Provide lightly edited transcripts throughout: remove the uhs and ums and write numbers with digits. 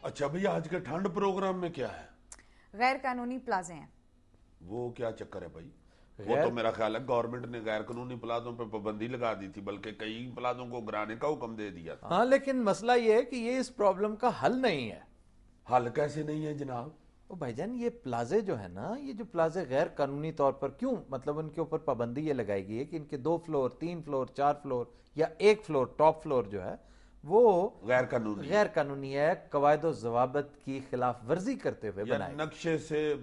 اچھا بھئی آج کے ٹھنڈ پروگرام میں کیا ہے؟ غیر قانونی پلازے ہیں. وہ کیا چکر ہے بھائی؟ وہ تو میرا خیال ہے گورنمنٹ نے غیر قانونی پلازوں پہ پابندی لگا دی تھی، بلکہ کئی پلازوں کو گرانے کا حکم دے دیا تھا. ہاں لیکن مسئلہ یہ ہے کہ یہ اس پرابلم کا حل نہیں ہے. حل کیسے نہیں ہے جناب؟ بھائی جان یہ پلازے جو ہے نا، یہ جو پلازے غیر قانونی طور پر کیوں، مطلب ان کے اوپر پابندی یہ لگائی گئی ہے کہ ان کے 2 فلور 3 فلور 4 فلور یا 1 فلور ٹاپ فلور جو ہے وہ غیر قانونی ہے، قواعد و ضوابط کی خلاف ورزی کرتے ہوئے بنائے، نقشے سے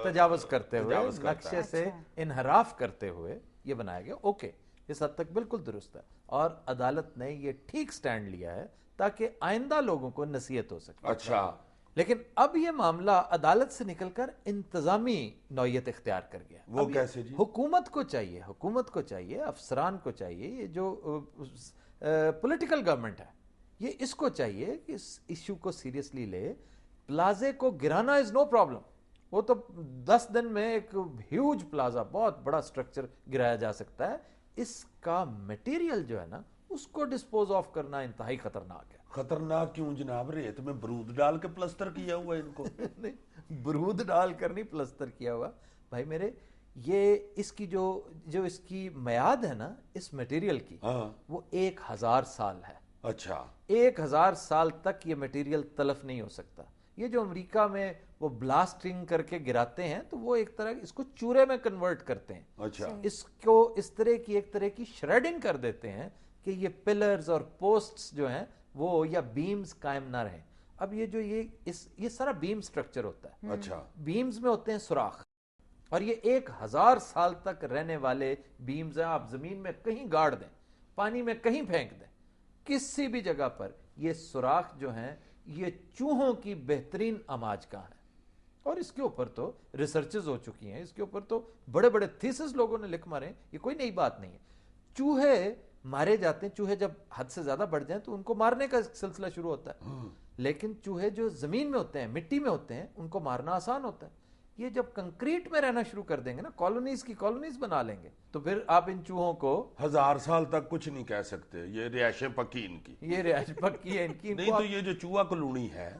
تجاوز کرتے ہوئے، نقشے سے انحراف کرتے ہوئے یہ بنایا گیا. اوکے، اس حد تک بالکل درست ہے، اور عدالت نے یہ ٹھیک سٹینڈ لیا ہے تاکہ آئندہ لوگوں کو نصیحت ہو سکے. اچھا، لیکن اب یہ معاملہ عدالت سے نکل کر انتظامی نوعیت اختیار کر گیا. وہ کیسے جی؟ حکومت کو چاہیے، افسران کو چاہیے، یہ جو پولیٹیکل گورنمنٹ ہے یہ اس کو چاہیے کہ اس ایشو کو سیریسلی لے. پلازے کو گرانا از نو پرابلم، وہ تو 10 دن میں ایک ہیوج پلازا، بہت بڑا سٹرکچر گرایا جا سکتا ہے. اس کا میٹیریل جو ہے نا اس کو ڈسپوز آف کرنا انتہائی خطرناک ہے. خطرناک کیوں جناب؟ ریت میں برود ڈال کے پلسٹر کیا ہوا ہے ان کو. نہیں، برود ڈال کر نہیں پلسٹر کیا ہوا بھائی میرے. یہ اس کی جو اس کی میعاد ہے نا اس میٹیریل کی، وہ 1000 سال ہے. اچھا، 1000 سال تک یہ میٹیریل تلف نہیں ہو سکتا. یہ جو امریکہ میں وہ بلاسٹنگ کر کے گراتے ہیں تو وہ ایک طرح اس کو چورے میں کنورٹ کرتے ہیں. اچھا، اس کو اس طرح کی شریڈنگ کر دیتے ہیں کہ یہ پلرز اور پوسٹس جو ہیں وہ یا بیمز قائم نہ رہیں. اب یہ جو یہ سارا بیم سٹرکچر ہوتا ہے. اچھا، بیمز میں ہوتے ہیں سوراخ، اور یہ 1000 سال تک رہنے والے بیمز ہیں. آپ زمین میں کہیں گاڑ دیں، پانی میں کہیں پھینک دیں، کسی بھی جگہ پر یہ سوراخ جو ہیں یہ چوہوں کی بہترین آماج کا ہے. اور اس کے اوپر تو ریسرچز ہو چکی ہیں، اس کے اوپر تو بڑے بڑے تھیسس لوگوں نے لکھ مارے ہیں. یہ کوئی نئی بات نہیں ہے. چوہے مارے جاتے ہیں، چوہے جب حد سے زیادہ بڑھ جائیں تو ان کو مارنے کا سلسلہ شروع ہوتا ہے. لیکن چوہے جو زمین میں ہوتے ہیں، مٹی میں ہوتے ہیں، ان کو مارنا آسان ہوتا ہے. یہ جب کنکریٹ میں رہنا شروع کر دیں گے نا، کالونیز کی کالونیز بنا لیں گے، تو پھر آپ ان چوہوں کو 1000 سال تک کچھ نہیں کہہ سکتے. یہ رہائشیں پکی ان کی، یہ رہائش پکی ہے ان کی. نہیں تو یہ جو چوہا کلونی ہے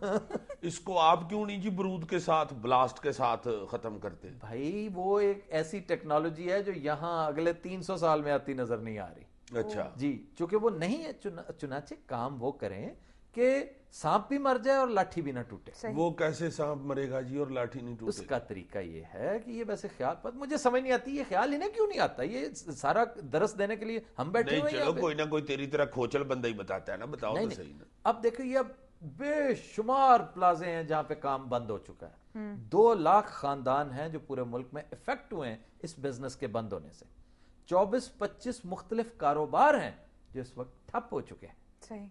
اس کو آپ کیوں نہیں جی برود کے ساتھ، بلاسٹ کے ساتھ ختم کرتے؟ بھائی وہ ایک ایسی ٹیکنالوجی ہے جو یہاں اگلے 300 سال میں آتی نظر نہیں آ رہی. اچھا جی، چونکہ وہ نہیں ہے. چنانچہ کام وہ کریں کہ سانپ بھی مر جائے اور لاٹھی بھی نہ ٹوٹے. وہ کیسے سانپ مرے گا جی اور لاٹھی نہیں ٹوٹے؟ اس کا طریقہ یہ ہے کہ یہ ویسے خیال پر مجھے سمجھ نہیں آتی، یہ خیال انہیں کیوں نہیں آتا؟ یہ سارا درس دینے کے لیے ہم بیٹھے ہوئے ہیں. چلو کوئی نہ کوئی تیری طرح کھوچل بندہ ہی بتاتا ہے نا، بتاؤ تو صحیح نا. اب دیکھو یہ اب بے شمار پلازے ہیں جہاں پہ کام بند ہو چکا ہے. 2 لاکھ خاندان ہیں جو پورے ملک میں افیکٹ ہوئے ہیں اس بزنس کے بند ہونے سے. 24-25 مختلف کاروبار ہیں جو اس وقت ٹھپ ہو چکے ہیں. صحیح،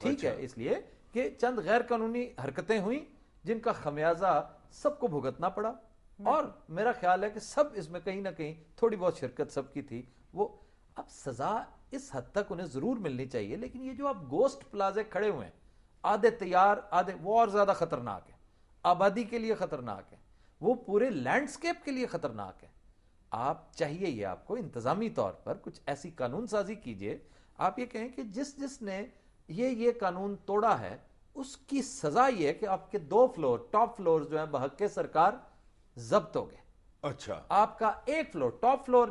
ٹھیک ہے، اس لیے کہ چند غیر قانونی حرکتیں ہوئیں جن کا خمیازہ سب کو بھگتنا پڑا. اور میرا خیال ہے کہ سب اس میں کہیں نہ کہیں تھوڑی بہت شرکت سب کی تھی. وہ اب سزا اس حد تک انہیں ضرور ملنی چاہیے، لیکن یہ جو اب گوسٹ پلازے کھڑے ہوئے ہیں، آدھے تیار آدھے، وہ اور زیادہ خطرناک ہے. آبادی کے لیے خطرناک ہے، وہ پورے لینڈسکیپ کے لیے خطرناک ہے. آپ چاہیے یہ آپ کو انتظامی طور پر کچھ ایسی قانون سازی کیجئے. آپ یہ کہیں کہ جس نے یہ قانون توڑا ہے اس کی سزا یہ ہے کہ آپ کے 2 فلور ٹاپ فلور جو ہیں بحق سرکار ضبط ہو گئے. اچھا، آپ کا 1 فلور ٹاپ فلور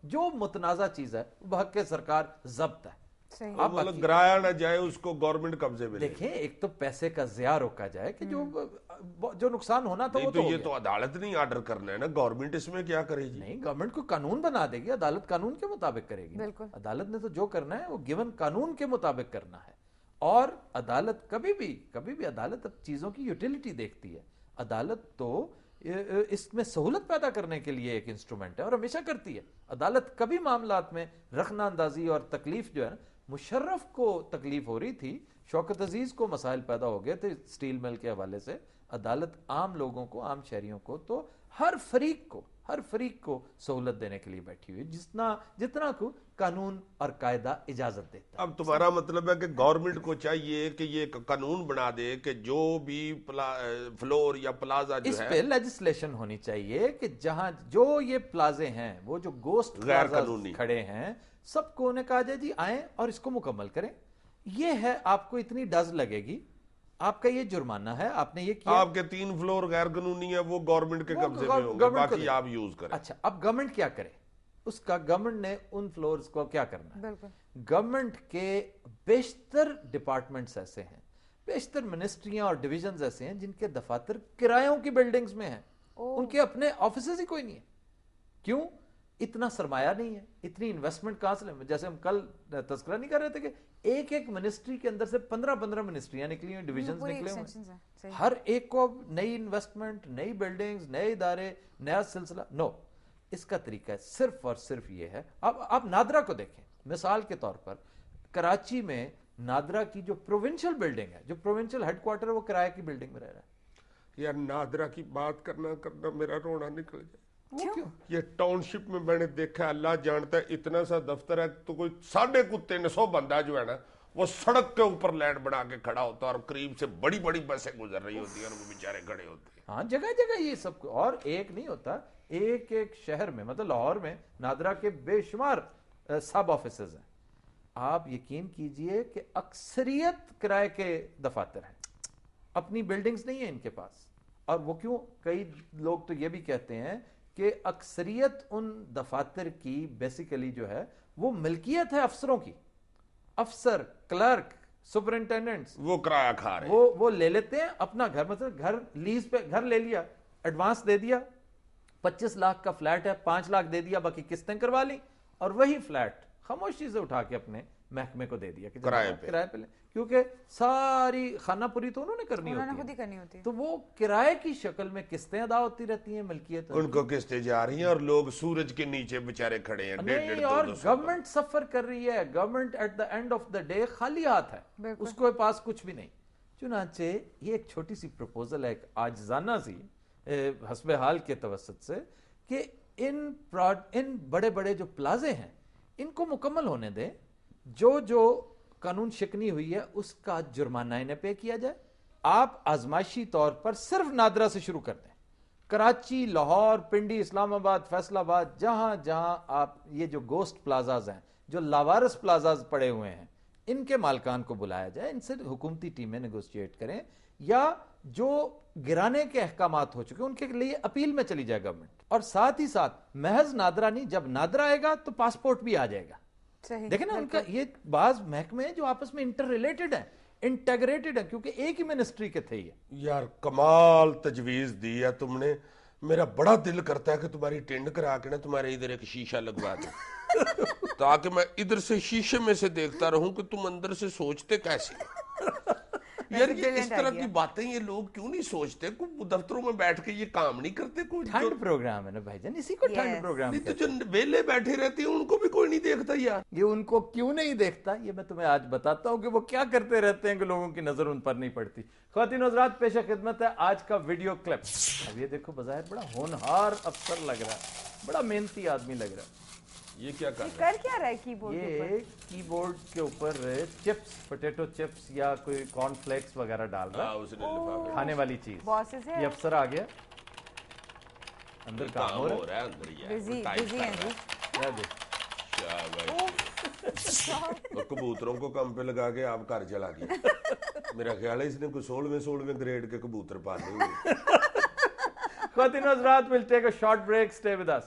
جو متنازع چیز ہے بحق سرکار ضبط ہے. اب مطلب گرایا نہ جائے، اس کو گورنمنٹ قبضے میں. دیکھیں ایک تو پیسے کا ضیاع روکا جائے کہ جو نقصان ہونا تھا وہ تو یہ تو عدالت نہیں آرڈر کرنا ہے نا، گورنمنٹ اس میں کیا کرے جی؟ نہیں، گورنمنٹ کو قانون بنا دے گی، عدالت قانون کے مطابق کرے گی. عدالت نے تو جو کرنا ہے وہ گیون قانون کے مطابق کرنا ہے. اور عدالت کبھی بھی عدالت اب چیزوں کی یوٹیلیٹی دیکھتی ہے. عدالت تو اس میں سہولت پیدا کرنے کے لیے ایک انسٹرومنٹ ہے اور ہمیشہ کرتی ہے. عدالت کبھی معاملات میں رخنہ اندازی اور تکلیف جو ہے نا، مشرف کو تکلیف ہو رہی تھی، شوکت عزیز کو مسائل پیدا ہو گئے تھے سٹیل مل کے حوالے سے. عدالت عام لوگوں کو، عام شہریوں کو، تو ہر فریق کو سہولت دینے کے لیے بیٹھی ہوئی جتنا کو قانون اور قاعدہ اجازت دیتا ہے. اب تمہارا مطلب ہے کہ گورنمنٹ کو چاہیے کہ یہ قانون بنا دے کہ جو بھی فلور یا پلازا جو ہے، اس پہ لیجسلیشن ہونی چاہیے کہ جہاں جو یہ پلازے ہیں، وہ جو گوسٹ غیر پلازا قانونی کھڑے ہیں، سب کو انہیں کہا جائے جی آئیں اور اس کو مکمل کریں. یہ ہے آپ کو اتنی ڈز لگے گی آپ کا یہ جرمانہ ہے, آپ نے یہ کیا. آپ کے 3 فلور غیر قانونی ہے, وہ گورنمنٹ کے قبضے میں ہوں گے, گورنمنٹ باقی آپ یوز کریں. اچھا, اب گورنمنٹ کیا کرے, اس کا گورنمنٹ نے ان فلورز کو کیا کرنا ہے. بالکل گورنمنٹ کے بیشتر ڈپارٹمنٹس ایسے ہیں, بیشتر منسٹریاں اور ڈویژنز ایسے ہیں جن کے دفاتر کرایوں کی بلڈنگز میں ہیں, ان کے اپنے آفیسز ہی کوئی نہیں ہے. کیوں؟ اتنا سرمایہ نہیں ہے, اتنی انویسٹمنٹ کہاں سے لیں. جیسے ہم کل تذکرہ نہیں کر رہے تھے کہ ایک ایک منسٹری کے اندر سے 15 منسٹریاں نکلی ہوئی, ڈویژنز نکلے ہوئے, ہر ایک کو نئی انویسٹمنٹ, نئی بلڈنگز, نئے ادارے, نیا سلسلہ. نو, اس کا طریقہ ہے صرف اور صرف یہ ہے. اب آپ نادرا کو دیکھیں مثال کے طور پر, کراچی میں نادرا کی جو پروونشل بلڈنگ ہے, جو پروونشل ہیڈ کوارٹر ہے, وہ کرایہ کی بلڈنگ میں رہ رہا ہے. یار نادرا کی بات کرنا میرا رونا نکل جائے. کیوں؟ یہ ٹاؤن شپ میں میں نے دیکھا, اللہ جانتا ہے, اتنا سا دفتر ہے تو کوئی 350 بندہ جو ہے نا وہ سڑک کے اوپر لینڈ بنا کے کھڑا ہوتا ہے, اور قریب سے بڑی بڑی بسیں گزر رہی ہوتی ہیں اور وہ بیچارے کھڑے ہوتے ہیں. ہاں, جگہ جگہ یہ سب, اور ایک نہیں ہوتا, ایک ایک شہر میں, مطلب لاہور میں نادرا کے بے شمار سب آفیسز ہیں. آپ یقین کیجئے کہ اکثریت کرائے کے دفاتر ہیں, اپنی بلڈنگز نہیں ہیں ان کے پاس. اور وہ کیوں؟ کئی لوگ تو یہ بھی کہتے ہیں کہ اکثریت ان دفاتر کی بیسیکلی جو ہے وہ ملکیت ہے افسروں کی. افسر, کلرک, سپرنٹینڈنٹس وہ کرایہ کھا رہے ہیں, وہ لے لیتے ہیں اپنا گھر, مطلب گھر لیز پہ گھر لے لیا, ایڈوانس دے دیا, 25 لاکھ کا فلیٹ ہے, 5 لاکھ دے دیا, باقی قسطیں کروا لی, اور وہی فلیٹ خاموشی سے اٹھا کے اپنے محکمے کو دے دیا کہ کرائے پہ لیں, کیونکہ ساری خانہ پوری تو انہوں نے کرنی ہوتی ہے, تو وہ کرائے کی شکل میں قسطیں ادا ہوتی رہتی ہیں, ملکیت ان کو قسطیں جا رہی ہیں, اور لوگ سورج کے نیچے بےچارے کھڑے ہیں. نہیں, اور گورنمنٹ سفر کر رہی ہے, government at the end of the day خالی ہاتھ ہے, اس کو پاس کچھ بھی نہیں. چنانچہ یہ ایک چھوٹی سی پروپوزل ہے, ایک عاجزانہ سی حسب حال کے توسط سے, کہ ان بڑے بڑے جو پلازے ہیں ان کو مکمل ہونے دیں, جو قانون شکنی ہوئی ہے اس کا جرمانہ انہیں پے کیا جائے. آپ آزمائشی طور پر صرف نادرا سے شروع کر دیں, کراچی, لاہور, پنڈی, اسلام آباد, فیصل آباد, جہاں جہاں آپ یہ جو گوسٹ پلازاز ہیں, جو لاوارس پلازاز پڑے ہوئے ہیں, ان کے مالکان کو بلایا جائے, ان سے حکومتی ٹیمیں نیگوشیٹ کریں, یا جو گرانے کے احکامات ہو چکے ان کے لیے اپیل میں چلی جائے گورنمنٹ. اور ساتھ ہی ساتھ محض نادرا نہیں, جب نادرا آئے گا تو پاسپورٹ بھی آ جائے گا. دیکھیں نا, ان کا یہ بعض محکمے ہیں جو آپس میں انٹر ریلیٹڈ ہیں, انٹیگریٹڈ ہیں, کیونکہ ایک ہی منسٹری کے تھے. یہ یار کمال تجویز دی ہے تم نے, میرا بڑا دل کرتا ہے کہ تمہاری ٹینڈ کرا کے نا تمہارے ادھر ایک شیشہ لگوا دوں تاکہ میں ادھر سے شیشے میں سے دیکھتا رہوں کہ تم اندر سے سوچتے کیسے. یار یہ اس طرح کی باتیں یہ لوگ کیوں نہیں سوچتے, دفتروں میں بیٹھ کے یہ کام نہیں کرتے. کوئی ٹھنڈ پروگرام ہے نا بھائی جان, اسی کو ٹھنڈ پروگرام نہیں, تو جو ویلے بیٹھے رہتے ہیں ان کو بھی کوئی نہیں دیکھتا. یار یہ ان کو کیوں نہیں دیکھتا, یہ میں تمہیں آج بتاتا ہوں کہ وہ کیا کرتے رہتے ہیں کہ لوگوں کی نظر ان پر نہیں پڑتی. خواتین و حضرات, پیش خدمت ہے آج کا ویڈیو کلپ. اب یہ دیکھو, بظاہر بڑا ہونہار افسر لگ رہا ہے, بڑا محنتی آدمی لگ رہا ہے. یہ کیا کر رہا ہے کی بورڈ کے اوپر؟ یہ کی بورڈ کے اوپر چپس, پوٹیٹو چپس یا کوئی کارن فلیکس وغیرہ ڈال رہا ہے, کھانے والی چیز. یہ افسر آ گیا, اندر کام ہو رہا ہے. کبوتروں کو کم پہ لگا کے آپ گھر چلا گیا. میرا خیال ہے اس نے کوئی 16ویں گریڈ کے کبوتر پالے ہوئے. خواتین و حضرات, we'll take a short break, stay with us.